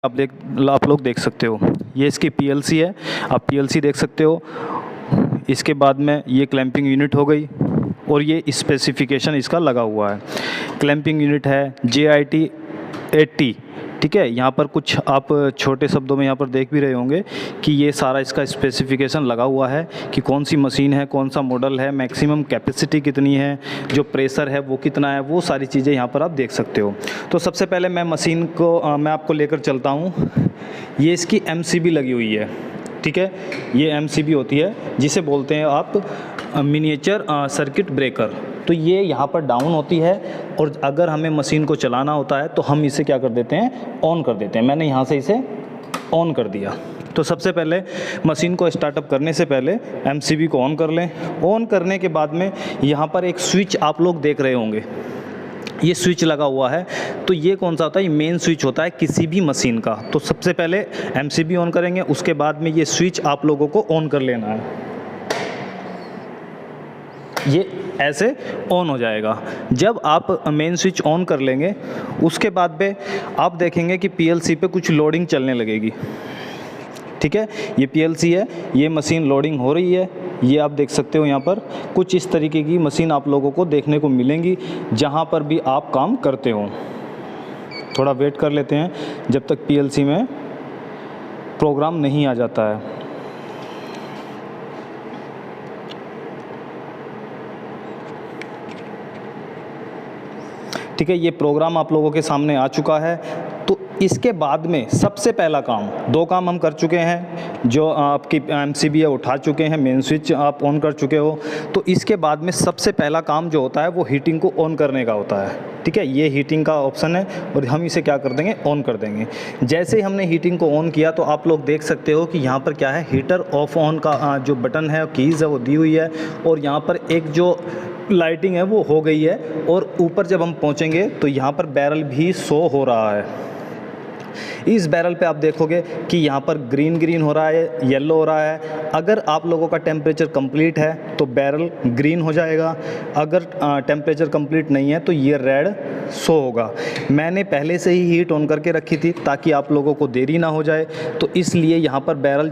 आप लोग देख सकते हो, ये इसकी पीएलसी है, आप पीएलसी देख सकते हो। इसके बाद में ये क्लैंपिंग यूनिट हो गई और ये स्पेसिफिकेशन इसका लगा हुआ है। क्लैंपिंग यूनिट है JIT 80, ठीक है। यहाँ पर कुछ आप छोटे शब्दों में यहाँ पर देख भी रहे होंगे कि ये सारा इसका स्पेसिफिकेशन लगा हुआ है कि कौन सी मशीन है, कौन सा मॉडल है, मैक्सिमम कैपेसिटी कितनी है, जो प्रेशर है वो कितना है, वो सारी चीज़ें यहाँ पर आप देख सकते हो। तो सबसे पहले मैं मशीन को मैं आपको लेकर चलता हूँ। ये इसकी MCB लगी हुई है, ठीक है। ये MCB होती है जिसे बोलते हैं आप मिनिएचर सर्किट ब्रेकर। तो ये यहाँ पर डाउन होती है और अगर हमें मशीन को चलाना होता है तो हम इसे क्या कर देते हैं, ऑन कर देते हैं। मैंने यहाँ से इसे ऑन कर दिया। तो सबसे पहले मशीन को स्टार्टअप करने से पहले MCB को ऑन कर लें। ऑन करने के बाद में यहाँ पर एक स्विच आप लोग देख रहे होंगे, ये स्विच लगा हुआ है। तो ये कौन सा होता है, ये मेन स्विच होता है किसी भी मशीन का। तो सबसे पहले MCB ऑन करेंगे, उसके बाद में ये स्विच आप लोगों को ऑन कर लेना है। ये ऐसे ऑन हो जाएगा। जब आप मेन स्विच ऑन कर लेंगे उसके बाद में आप देखेंगे कि PLC पे कुछ लोडिंग चलने लगेगी, ठीक है। ये PLC है, ये मशीन लोडिंग हो रही है। ये आप देख सकते हो, यहाँ पर कुछ इस तरीके की मशीन आप लोगों को देखने को मिलेंगी जहाँ पर भी आप काम करते हो। थोड़ा वेट कर लेते हैं जब तक PLC में प्रोग्राम नहीं आ जाता है। ठीक है, ये प्रोग्राम आप लोगों के सामने आ चुका है। तो इसके बाद में सबसे पहला काम, दो काम हम कर चुके हैं। जो आपकी MCB है उठा चुके हैं, मेन स्विच आप ऑन कर चुके हो। तो इसके बाद में सबसे पहला काम जो होता है वो हीटिंग को ऑन करने का होता है, ठीक है। ये हीटिंग का ऑप्शन है और हम इसे क्या कर देंगे, ऑन कर देंगे। जैसे ही हमने हीटिंग को ऑन किया तो आप लोग देख सकते हो कि यहाँ पर क्या है, हीटर ऑफ ऑन का जो बटन है, कीज़ है वो दी हुई है और यहाँ पर एक जो लाइटिंग है वो हो गई है। और ऊपर जब हम पहुँचेंगे तो यहाँ पर बैरल भी शो हो रहा है। इस बैरल पे आप देखोगे कि यहाँ पर ग्रीन हो रहा है, येलो हो रहा है। अगर आप लोगों का टेम्परेचर कंप्लीट है तो बैरल ग्रीन हो जाएगा, अगर टेम्परेचर कंप्लीट नहीं है तो ये रेड शो होगा। मैंने पहले से ही हीट ऑन करके रखी थी ताकि आप लोगों को देरी ना हो जाए, तो इसलिए यहाँ पर बैरल